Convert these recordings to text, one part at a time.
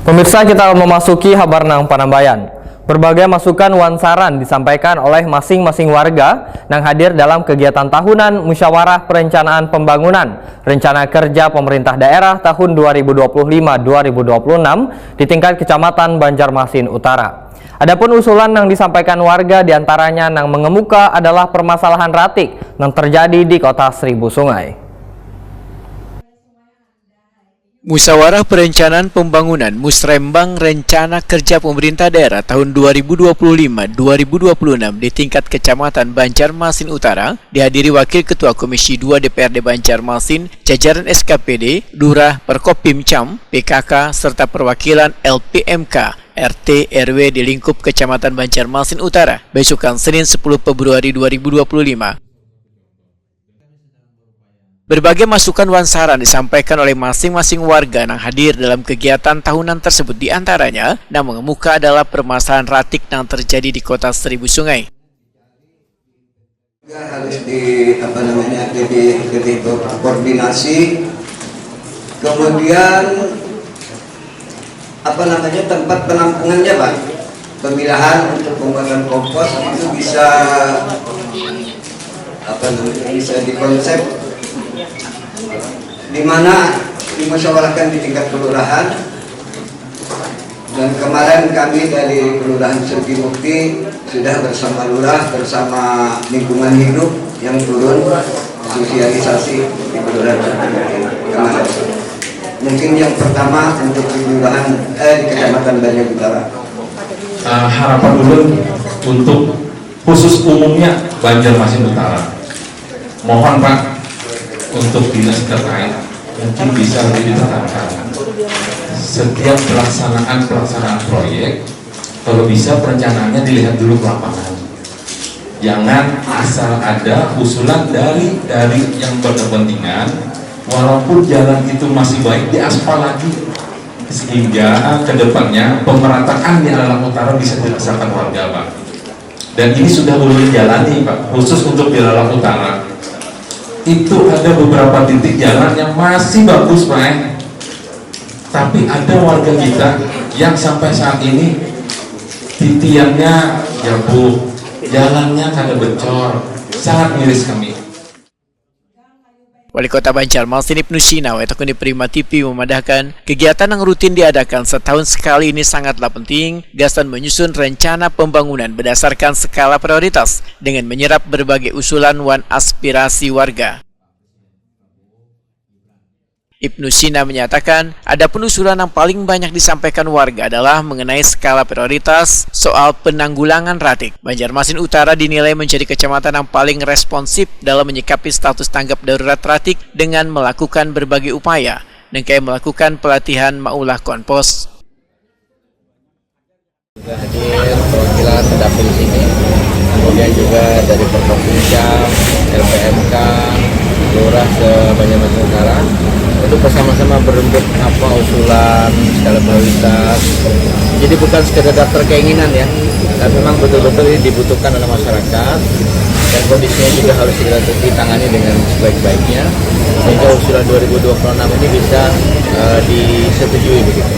Pemirsa, kita memasuki Habarnang Panambayan. Berbagai masukan wansaran disampaikan oleh masing-masing warga yang hadir dalam kegiatan tahunan Musyawarah Perencanaan Pembangunan Rencana Kerja Pemerintah Daerah tahun 2025-2026 di tingkat Kecamatan Banjarmasin Utara. Adapun usulan yang disampaikan warga diantaranya yang mengemuka adalah permasalahan ratik yang terjadi di Kota Seribu Sungai. Musyawarah Perencanaan Pembangunan Musrembang Rencana Kerja Pemerintah Daerah tahun 2025-2026 di tingkat Kecamatan Banjarmasin Utara dihadiri Wakil Ketua Komisi 2 DPRD Banjarmasin, jajaran SKPD, Lurah, Perkopimcam, PKK, serta perwakilan LPMK, RT, RW di lingkup Kecamatan Banjarmasin Utara, besokan Senin 10 Februari 2025. Berbagai masukan wansaran disampaikan oleh masing-masing warga yang hadir dalam kegiatan tahunan tersebut, diantaranya yang mengemuka adalah permasalahan ratik yang terjadi di Kota Seribu Sungai. Harus lebih koordinasi, kemudian tempat penampungannya Pak, pemilahan untuk pembuatan kompos itu bisa dikonsep di mana dimusyawarahkan di tingkat kelurahan, dan kemarin kami dari Kelurahan Sergi Mukti sudah bersama lurah, bersama lingkungan hidup yang turun sosialisasi di Kelurahan Sergi Mukti kemarin. Mungkin yang pertama untuk di Kecamatan Banjar Utara. Harapan dulu untuk khusus umumnya Banjarmasin Utara. Mohon Pak, untuk dinas terkait mungkin bisa lebih ditekankan setiap pelaksanaan proyek, kalau bisa perencanaannya dilihat dulu ke lapangan, jangan asal ada usulan dari yang berkepentingan, walaupun jalan itu masih baik diaspal lagi, sehingga kedepannya pemerataan di Lalang Utara bisa dirasakan warga Pak. Dan ini sudah mulai dijalani Pak, khusus untuk di Lalang Utara. Itu ada beberapa titik jalan yang masih bagus Pak, tapi ada warga kita yang sampai saat ini titiannya ya Bu, jalannya kada becor, sangat miris kami. Wali Kota Banjarmasin Ibnu Sina ataupun di Prima TV memadahkan kegiatan yang rutin diadakan setahun sekali ini sangatlah penting dan menyusun rencana pembangunan berdasarkan skala prioritas dengan menyerap berbagai usulan dan aspirasi warga. Ibnu Sina menyatakan, adapun usulan yang paling banyak disampaikan warga adalah mengenai skala prioritas soal penanggulangan ratik. Banjarmasin Utara dinilai menjadi kecamatan yang paling responsif dalam menyikapi status tanggap darurat ratik dengan melakukan berbagai upaya, dan kayak melakukan pelatihan maulah kompos. Hadir perwakilan pendamping sini, kemudian juga dari Perkopimcam, LPMK, Lurah se Banjarmasin Utara, untuk bersama-sama berembuk apa usulan skala prioritas. Jadi bukan sekedar daftar keinginan ya, tapi memang betul-betul ini dibutuhkan oleh masyarakat, dan kondisinya juga harus ditangani dengan sebaik-baiknya sehingga usulan 2026 ini bisa disetujui begitu.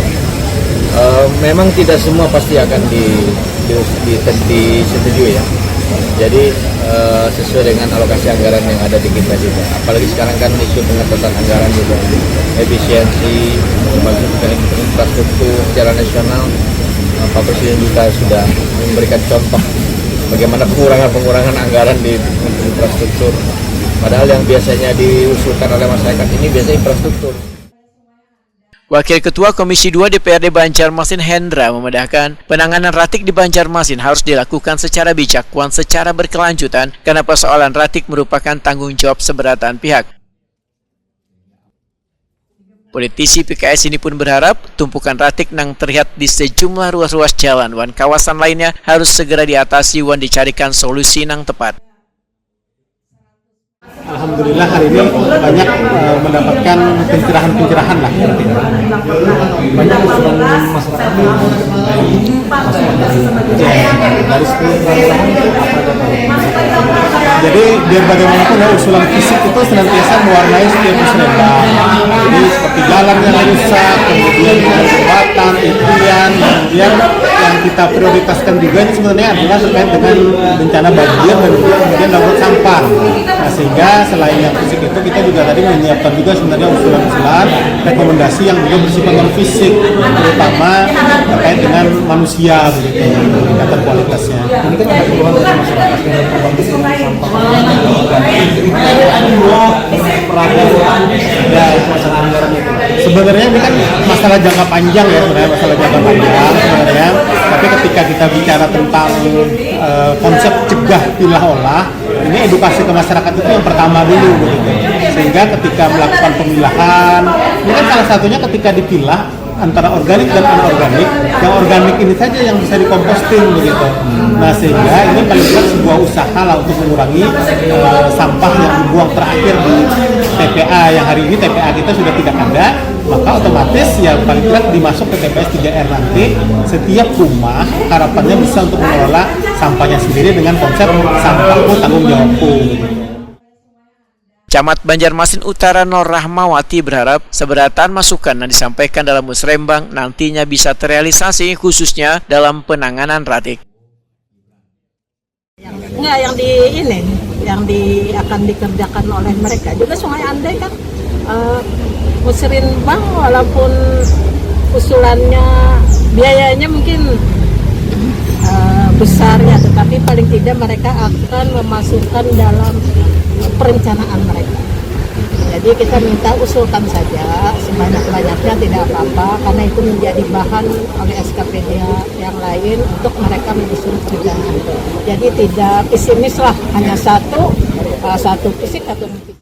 Memang tidak semua pasti akan disetujui ya. Jadi sesuai dengan alokasi anggaran yang ada di kita juga. Apalagi sekarang kan isu pengetatan anggaran juga, efisiensi, termasuk infrastruktur secara nasional. Pak Presiden juga sudah memberikan contoh bagaimana pengurangan anggaran di infrastruktur. Padahal yang biasanya diusulkan oleh masyarakat ini biasanya infrastruktur. Wakil Ketua Komisi 2 DPRD Banjarmasin Hendra memedahkan penanganan ratik di Banjarmasin harus dilakukan secara bijak dan secara berkelanjutan karena persoalan ratik merupakan tanggung jawab seberatan pihak. Politisi PKS ini pun berharap tumpukan ratik yang terlihat di sejumlah ruas-ruas jalan dan kawasan lainnya harus segera diatasi dan dicarikan solusi yang tepat. Alhamdulillah hari ini banyak mendapatkan pencerahan lah. Banyak usulan masyarakat dari Jadi biar bagaimanapun ya, usulan fisik itu senantiasa mewarnai setiap musrembang. Jadi seperti jalan yang rusak, kemudian jembatan, impian, kemudian yang kita prioritaskan juga ini sebenarnya adalah terkait dengan bencana banjir dan juga kemudian daur sampah. Nah, sehingga selain yang fisik itu kita juga tadi menyiapkan juga sebenarnya usulan-usulan rekomendasi yang juga bersifat non fisik, terutama terkait dengan manusia begitu, peningkatan kualitasnya. Ini kan ada keluhan dari masyarakat dengan pembantu sampah sebenarnya ini kan masalah jangka panjang ya, sebenarnya masalah jangka panjang sebenarnya. Tapi ketika kita bicara tentang konsep cegah pilah olah, ini edukasi ke masyarakat itu yang pertama dulu begitu. Sehingga ketika melakukan pemilahan, ini kan salah satunya ketika dipilah antara organik dan anorganik, yang organik ini saja yang bisa dikomposting begitu. Nah, sehingga ini paling tidak sebuah usaha lah untuk mengurangi sampah yang dibuang terakhir di TPA, yang hari ini TPA kita sudah tidak ada, maka otomatis ya paling tidak dimasuk ke TPS 3R nanti setiap rumah harapannya bisa untuk mengelola sampahnya sendiri dengan konsep sampahku tanggung jawabku gitu. Camat Banjarmasin Utara Nur Rahmawati berharap seberatan masukan yang disampaikan dalam musrembang nantinya bisa terrealisasi khususnya dalam penanganan ratik. Enggak, yang akan dikerjakan oleh mereka juga Sungai Andai kan musrembang, walaupun usulannya biayanya mungkin besar ya, tetapi paling tidak mereka akan memasukkan dalam perencanaan mereka. Jadi kita minta usulkan saja sebanyak-banyaknya, tidak apa-apa, karena itu menjadi bahan oleh SKPD yang lain untuk mereka menyusun perencanaan. Jadi tidak pesimis lah, hanya satu fisik atau